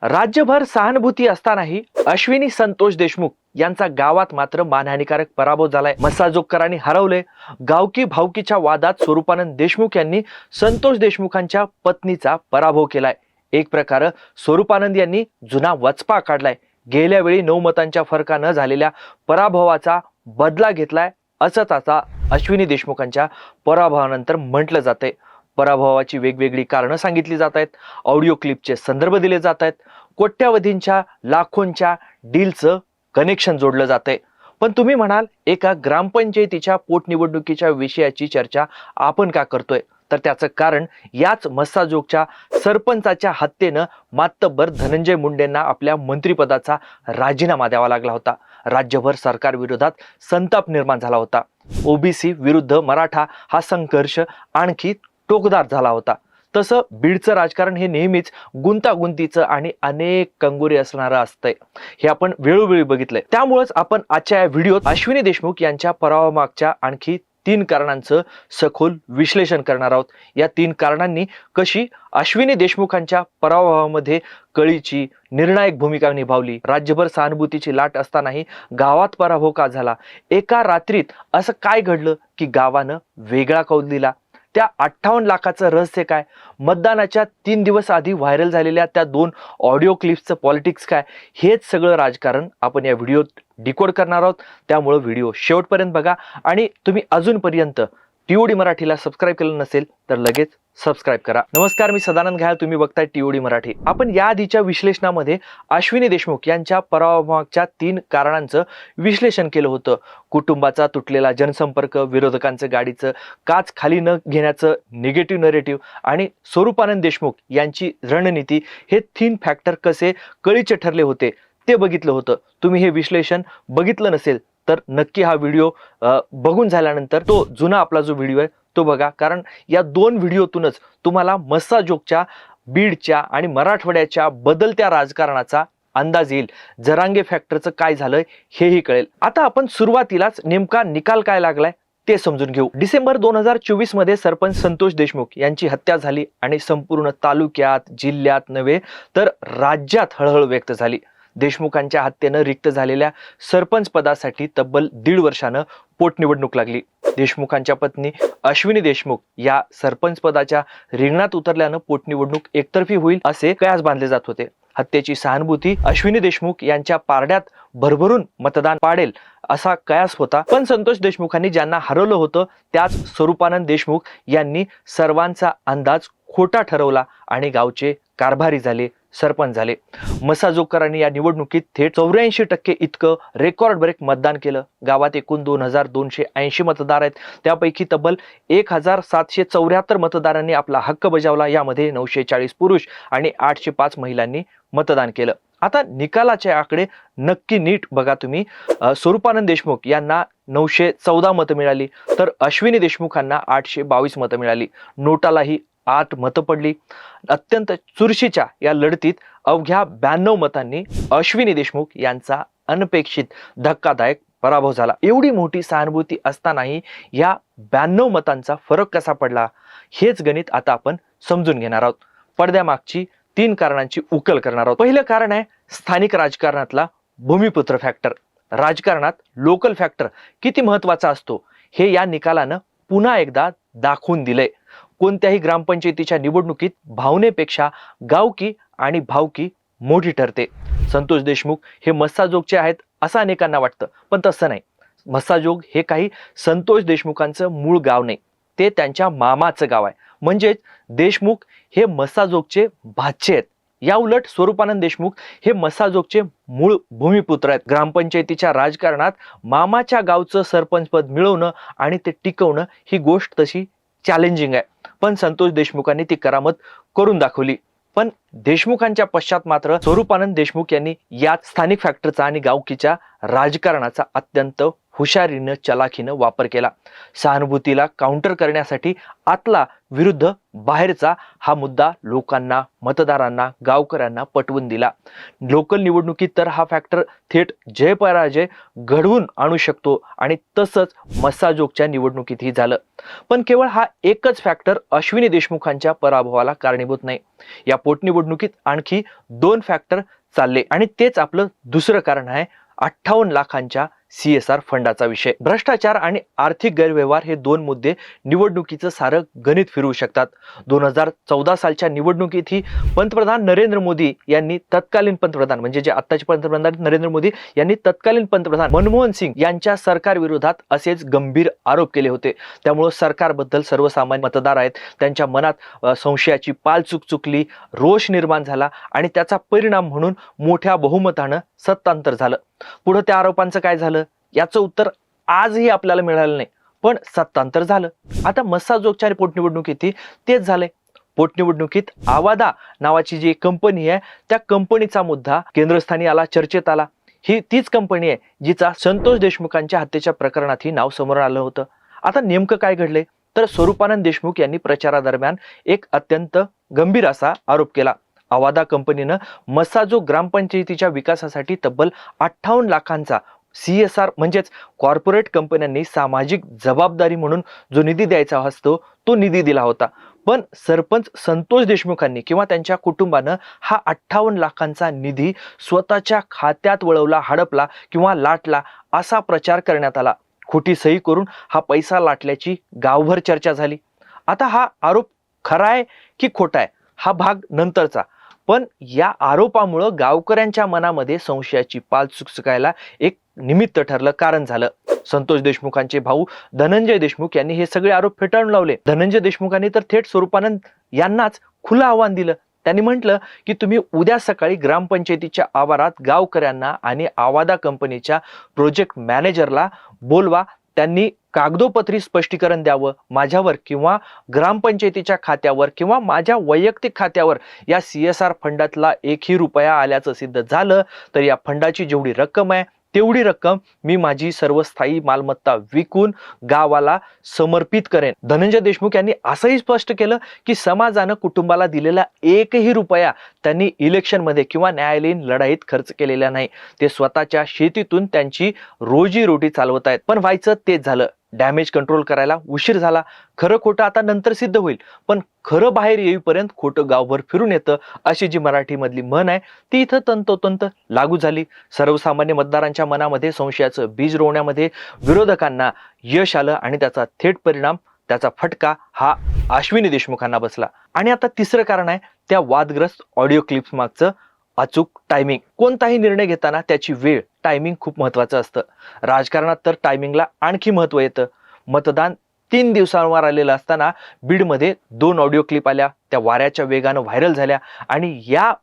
राज्यभर सहानुभूती असतानाही अश्विनी संतोष देशमुख यांचा गावात मात्र मानहानिकारक पराभव झालाय। मस्साजोगकरांनी हरवले। गावकी भावकीच्या वादात स्वरूपानंद देशमुख यांनी संतोष देशमुखांच्या पत्नीचा पराभव केलाय। एक प्रकार स्वरूपानंद यांनी जुना वचपा काढलाय। गेल्या वेळी 9 मतांच्या फरकाने झालेल्या पराभवाचा बदला घेतलाय असंच आता अश्विनी देशमुखांच्या पराभवानंतर म्हटलं जातंय। पराभवाची वेगवेगळी कारणं सांगितली जात आहेत। ऑडिओ क्लिपचे संदर्भ दिले जात आहेत। कोट्यावधींच्या लाखोंच्या डीलचं कनेक्शन जोडलं जातंय। पण तुम्ही म्हणाल एका ग्रामपंचायतीच्या पोटनिवडणुकीच्या विषयाची चर्चा आपण का करतोय? तर त्याचं कारण याच मस्साजोगच्या सरपंचाच्या हत्येनं मातब्बर धनंजय मुंडेंना आपल्या मंत्रिपदाचा राजीनामा द्यावा लागला होता। राज्यभर सरकार विरोधात संताप निर्माण झाला होता। ओबीसी विरुद्ध मराठा हा संघर्ष आणखी टोकदार झाला होता। तसं बीडचं राजकारण हे नेहमीच गुंतागुंतीचं आणि अनेक कंगोरे असणारं असतंय, हे आपण वेळोवेळी बघितलंय। त्यामुळेच आपण आजच्या या व्हिडिओत अश्विनी देशमुख यांच्या पराभवामागच्या आणखी 3 कारणांचं सखोल विश्लेषण करणार आहोत। या 3 कारणांनी कशी अश्विनी देशमुखांच्या पराभवामध्ये कळीची निर्णायक भूमिका निभावली, राज्यभर सहानुभूतीची लाट असतानाही गावात पराभव का झाला, एका रात्रीत असं काय घडलं की गावानं वेगळा कौल दिला, त्या 58 लाखाचं रहस्य काय, मतदानाच्या 3 दिवस आधी व्हायरल झालेल्या त्या 2 ऑडिओ क्लिप्सचं पॉलिटिक्स काय, हेच सगळं राजकारण आपण या व्हिडिओत डिकोड करणार आहोत। त्यामुळे व्हिडिओ शेवटपर्यंत बघा आणि तुम्ही अजूनपर्यंत टीओडी मराठीला सबस्क्राईब केलं नसेल तर लगेच सबस्क्राईब करा। नमस्कार, मी सदानंद घायल, तुम्ही बघताय टीओडी मराठी। आपण या आधीच्या विश्लेषणामध्ये अश्विनी देशमुख यांच्या पराभवामागच्या 3 कारणांचं विश्लेषण केलं होतं। कुटुंबाचा तुटलेला जनसंपर्क, विरोधकांचं गाडीचं काच खाली न घेण्याचं निगेटिव्ह नरेटिव्ह आणि स्वरूपानंद देशमुख यांची रणनीती, हे 3 फॅक्टर कसे कळीचे ठरले होते ते बघितलं होतं। तुम्ही हे विश्लेषण बघितलं नसेल तर नक्की हा व्हिडिओ बघून झाल्यानंतर तो जुना आपला जो व्हिडिओ आहे तो बघा, कारण या 2 व्हिडिओतूनच तुम्हाला मस्साजोगच्या, बीडच्या आणि मराठवाड्याच्या बदलत्या राजकारणाचा अंदाज येईल। जरांगे फॅक्टरचं काय झालंय हेही कळेल। आता आपण सुरुवातीलाच नेमका निकाल काय लागलाय ते समजून घेऊ। डिसेंबर 2024 मध्ये सरपंच संतोष देशमुख यांची हत्या झाली आणि संपूर्ण तालुक्यात, जिल्ह्यात नव्हे तर राज्यात हळहळ व्यक्त झाली। देशमुखांच्या हत्येनं रिक्त झालेल्या सरपंच पदासाठी तब्बल 1.5 वर्षानं पोटनिवडणूक लागली। देशमुखांच्या पत्नी अश्विनी देशमुख या सरपंच पदाच्या रिंगणात उतरल्यानं पोटनिवडणूक एकतर्फी होईल असे कयास बांधले जात होते। हत्येची सहानुभूती अश्विनी देशमुख यांच्या पारड्यात भरभरून मतदान पाडेल असा कयास होता। पण संतोष देशमुखांनी ज्यांना हरवलं होतं त्याच स्वरूपानंद देशमुख यांनी सर्वांचा अंदाज खोटा ठरवला आणि गावचे कारभारी झाले, सरपंच झाले। मस्साजोगकरांनी या निवडणुकीत थेट 84% इतकं रेकॉर्ड ब्रेक मतदान केलं। गावात एकूण 2280 मतदार आहेत, त्यापैकी तब्बल 1774 मतदारांनी आपला हक्क बजावला। यामध्ये 940 पुरुष आणि 805 महिलांनी मतदान केलं। आता निकालाचे आकडे नक्की नीट बघा तुम्ही। स्वरूपानंद देशमुख यांना 914 मतं मिळाली तर अश्विनी देशमुखांना 822 मतं मिळाली। नोटालाही 8 मतं पडली। अत्यंत चुरशीच्या या लढतीत अवघ्या 92 मतांनी अश्विनी देशमुख यांचा अनपेक्षित धक्कादायक पराभव झाला। एवढी मोठी सहानुभूती असतानाही या 92 मतांचा फरक कसा पडला हेच गणित आता आपण समजून घेणार आहोत। पडद्यामागची 3 कारणांची उकल करणार आहोत। पहिलं कारण आहे स्थानिक राजकारणातला भूमिपुत्र फॅक्टर। राजकारणात लोकल फॅक्टर किती महत्वाचा असतो हे या निकालानं पुन्हा एकदा दाखवून दिलंय। कोणत्याही ग्रामपंचायतीच्या निवडणुकीत भावनेपेक्षा गावकी आणि भावकी मोठी ठरते। संतोष देशमुख हे मस्साजोगचे आहेत असं अनेकांना वाटतं, पण तसं नाही। मस्साजोग हे काही संतोष देशमुखांचं मूळ गाव नाही, ते त्यांच्या मामाचं गाव आहे। म्हणजेच देशमुख हे मस्साजोगचे भाचे आहेत। या उलट स्वरूपानंद देशमुख हे मस्साजोगचे मूळ भूमिपुत्र आहेत। ग्रामपंचायतीच्या राजकारणात मामाच्या गावचं सरपंच पद मिळवणं आणि ते टिकवणं ही गोष्ट तशी चॅलेंजिंग आहे, पण संतोष देशमुखांनी ती करामत करून दाखवली। पण देशमुखांच्या पश्चात मात्र स्वरूपानंद देशमुख यांनी या स्थानिक फॅक्टरचा आणि गावकीच्या राजकारणाचा अत्यंत हुशारीनं चलाखीनं वापर केला. सहानुभूतीला काउंटर करण्यासाठी आतला विरुद्ध बाहेरचा हा मुद्दा लोकांना, मतदारांना, गावकऱ्यांना पटवून दिला. लोकल निवडणुकीत तर हा फॅक्टर थेट जय पराजय घडवून आणू शकतो आणि तसंच मस्साजोगच्या निवडणुकीतही झालं. पण केवळ हा एकच फॅक्टर अश्विनी देशमुखांच्या पराभवाला कारणीभूत नाही. या पोटनिवडणुकीत आणखी 2 फॅक्टर चालले आणि तेच आपलं दुसरं कारण आहे 58 लाखांच्या CSR फंडाचा विषय. भ्रष्टाचार आणि आर्थिक गैरव्यवहार हे 2 मुद्दे निवडणुकीचं सारं गणित फिरवू शकतात. 2014 सालच्या निवडणुकीतही पंतप्रधान नरेंद्र मोदी यांनी तत्कालीन पंतप्रधान म्हणजे जे आत्ताचे पंतप्रधान नरेंद्र मोदी यांनी तत्कालीन पंतप्रधान मनमोहन सिंग यांच्या सरकारविरोधात असेच गंभीर आरोप केले होते. त्यामुळे सरकारबद्दल सर्वसामान्य मतदार आहेत त्यांच्या मनात संशयाची पालचूक चुकली, रोष निर्माण झाला आणि त्याचा परिणाम म्हणून मोठ्या बहुमतानं सत्तांतर झालं. पुढे त्या आरोपांचं काय झालं याचं उत्तर आजही आपल्याला मिळालं नाही, पण सत्तांतर झालं. आता मस्साजोगच्या पोटनिवडणुकीतही तेच झालंय. पोटनिवडणुकीत आवादा नावाची जी कंपनी आहे त्या कंपनीचा मुद्दा केंद्रस्थानी आला, चर्चेत आला. ही तीच कंपनी आहे जिचा संतोष देशमुखांच्या हत्येच्या प्रकरणातही नाव समोर आलं होतं. आता नेमकं काय घडलंय तर स्वरूपानंद देशमुख यांनी प्रचारादरम्यान एक अत्यंत गंभीर असा आरोप केला. आवादा कंपनीनं मस्साजोग ग्रामपंचायतीच्या विकासासाठी तब्बल 58 लाखांचा CSR म्हणजेच कॉर्पोरेट कंपन्यांनी सामाजिक जबाबदारी म्हणून जो निधी द्यायचा असतो तो निधी दिला होता. पण सरपंच संतोष देशमुखांनी किंवा त्यांच्या कुटुंबानं हा 58 लाखांचा निधी स्वतःच्या खात्यात वळवला, हडपला किंवा लाटला असा प्रचार करण्यात आला. खोटी सही करून हा पैसा लाटल्याची गावभर चर्चा झाली. आता हा आरोप खरा आहे की खोटा आहे हा भाग नंतरचा, पण या आरोपामुळं गावकऱ्यांच्या मनामध्ये संशयाची पाल चुकचुकायला एक निमित्त ठरलं, कारण झालं. संतोष देशमुखांचे भाऊ धनंजय देशमुख यांनी हे सगळे आरोप फेटाळून लावले. धनंजय देशमुखांनी तर थेट स्वरूपानंद यांनाच खुलं आव्हान दिलं. त्यांनी म्हटलं की तुम्ही उद्या सकाळी ग्रामपंचायतीच्या आवारात गावकऱ्यांना आणि आवादा कंपनीच्या प्रोजेक्ट मॅनेजरला बोलवा, त्यांनी कागदोपत्री स्पष्टीकरण द्यावं. माझ्यावर किंवा ग्रामपंचायतीच्या खात्यावर किंवा माझ्या वैयक्तिक खात्यावर या CSR फंडातला 1ही रुपया आल्याचं सिद्ध झालं तर या फंडाची जेवढी रक्कम आहे तेवढी रक्कम मी माझी सर्व स्थायी मालमत्ता विकून गावाला समर्पित करेन. धनंजय देशमुख यांनी असंही स्पष्ट केलं की समाजानं कुटुंबाला दिलेला 1ही रुपया त्यांनी इलेक्शनमध्ये किंवा न्यायालयीन लढाईत खर्च केलेला नाही. ते स्वतःच्या शेतीतून त्यांची रोजीरोटी चालवत आहेत. पण व्हायचं तेच झालं. डॅमेज कंट्रोल करायला उशीर झाला. खरं खोटं आता नंतर सिद्ध होईल, पण खरं बाहेर येईपर्यंत खोटं गावभर फिरून येतं अशी जी मराठीमधली म्हण आहे ती इथं तंतोतंत लागू झाली. सर्वसामान्य मतदारांच्या मनामध्ये संशयाचं बीज रोवण्यामध्ये विरोधकांना यश आलं आणि त्याचा थेट परिणाम, त्याचा फटका हा अश्विनी देशमुखांना बसला. आणि आता तिसरं कारण आहे त्या वादग्रस्त ऑडिओ क्लिप्स मागचं अचूक टायमिंग. कोणताही निर्णय घेताना त्याची वेळ, टायमिंग खूप महत्वाचं असतं. राजकारणात तर टायमिंगला आणखी महत्व येतं. मतदान 3 दिवसांवर आलेलं असताना बीडमध्ये 2 ऑडिओ क्लिप आल्या, त्या वाऱ्याच्या वेगानं व्हायरल झाल्या आणि या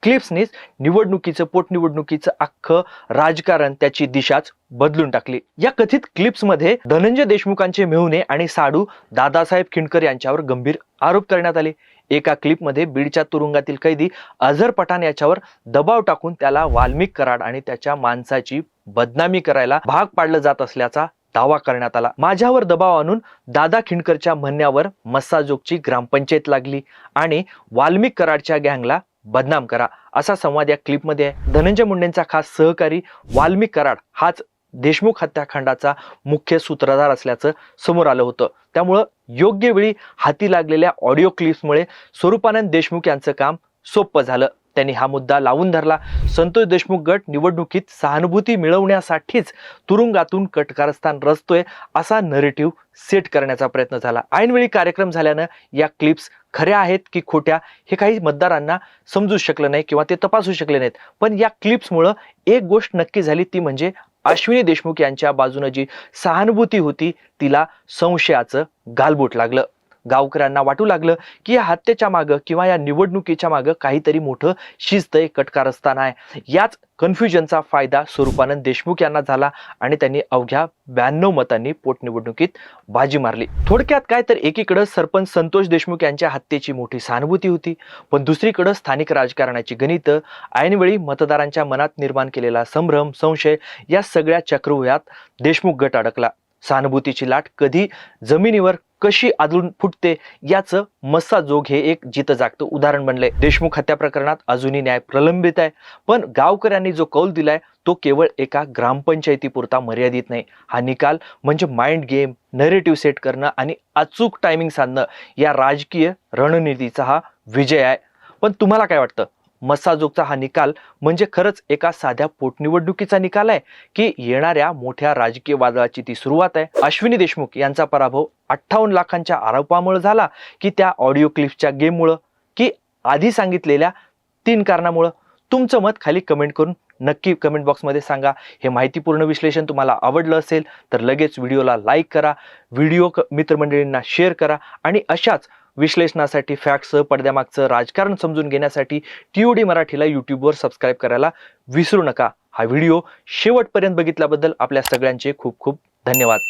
क्लिप्सनीच पोटनिवडणुकीचं अख्खं राजकारण, त्याची दिशाच बदलून टाकली. या कथित क्लिप्समध्ये धनंजय देशमुखांचे मेहुणे आणि साडू दादासाहेब खिंडकर यांच्यावर गंभीर आरोप करण्यात आले. एका क्लिपमध्ये बीडच्या तुरुंगातील कैदी अझर पठाण याच्यावर दबाव टाकून त्याला वाल्मिक कराड आणि त्याच्या माणसाची बदनामी करायला भाग पाडलं जात असल्याचा दावा करण्यात आला. माझ्यावर दबाव आणून दादा खिंडकरच्या म्हणण्यावर मस्साजोगची ग्रामपंचायत लागली आणि वाल्मिक कराडच्या गँगला बदनाम करा असा संवाद या क्लिपमध्ये आहे. धनंजय मुंडेंचा खास सहकारी वाल्मिक कराड हाच देशमुख हत्याकांडाचा मुख्य सूत्रधार असल्याचं समोर आलं होतं. त्यामुळं योग्य वेळी हाती लागलेल्या ऑडिओ क्लिप्समुळे स्वरूपानंद देशमुख यांचं काम सोपं झालं. त्यांनी हा मुद्दा लावून धरला. संतोष देशमुख गट निवडणुकीत सहानुभूती मिळवण्यासाठीच तुरुंगातून कटकारस्थान रचतोय असा नरेटिव्ह सेट करण्याचा प्रयत्न झाला. ऐनवेळी कार्यक्रम झाल्यानं या क्लिप्स खऱ्या आहेत की खोट्या हे काही मतदारांना समजू शकलं नाही किंवा ते तपासू शकले नाहीत. पण या क्लिप्समुळं एक गोष्ट नक्की झाली, ती म्हणजे अश्विनी देशमुख यांच्या बाजूने जी सहानुभूती होती तिला संशयाचं गालबोट लागलं. गावकऱ्यांना वाटू लागलं की या हत्येच्या मागं किंवा या निवडणुकीच्या मागं काहीतरी मोठं शिस्त कट कारस्थान आहे. याच कन्फ्युजनचा फायदा स्वरूपानंद देशमुख यांना झाला आणि त्यांनी अवघ्या 92 मतांनी पोटनिवडणुकीत बाजी मारली. थोडक्यात काय तर एकीकडे सरपंच संतोष देशमुख यांच्या हत्येची मोठी सहानुभूती होती, पण दुसरीकडे स्थानिक राजकारणाची गणितं, ऐनवेळी मतदारांच्या मनात निर्माण केलेला संभ्रम, संशय या सगळ्या चक्रव्यूहात देशमुख गट अडकला. सहानुभूतीची लाट कधी जमिनीवर कशी आदळून फुटते याचं मस्साजोग हे एक जितं जागतं उदाहरण बनलंय. देशमुख हत्या प्रकरणात अजूनही न्याय प्रलंबित आहे, पण गावकऱ्यांनी जो कौल दिलाय तो केवळ एका ग्रामपंचायतीपुरता मर्यादित नाही. हा निकाल म्हणजे माइंड गेम, नरेटिव्ह सेट करणं आणि अचूक टायमिंग साधणं या राजकीय रणनीतीचा हा विजय आहे. पण तुम्हाला काय वाटतं? मस्साजोगचा हा निकाल म्हणजे खरंच एका साध्या पोटनिवडणुकीचा निकाल आहे की येणाऱ्या मोठ्या राजकीय वादळाची ती सुरुवात आहे? अश्विनी देशमुख यांचा पराभव 58 लाखांच्या आरोपामुळे झाला की त्या ऑडिओ क्लिप्सच्या गेममुळं की आधी सांगितलेल्या 3 कारणामुळं? तुमचं मत खाली कमेंट करून नक्की कमेंट बॉक्समध्ये सांगा. हे माहितीपूर्ण विश्लेषण तुम्हाला आवडलं असेल तर लगेच व्हिडिओला लाईक करा, व्हिडिओ मित्रमंडळींना शेअर करा आणि अशाच विश्लेषणासाठी फॅक्टसह पडद्यामागचं राजकारण समजून घेण्यासाठी TOD मराठीला यूट्यूबवर सबस्क्राईब करायला विसरू नका. हा व्हिडिओ शेवटपर्यंत बघितल्याबद्दल आपल्या सगळ्यांचे खूप खूप धन्यवाद.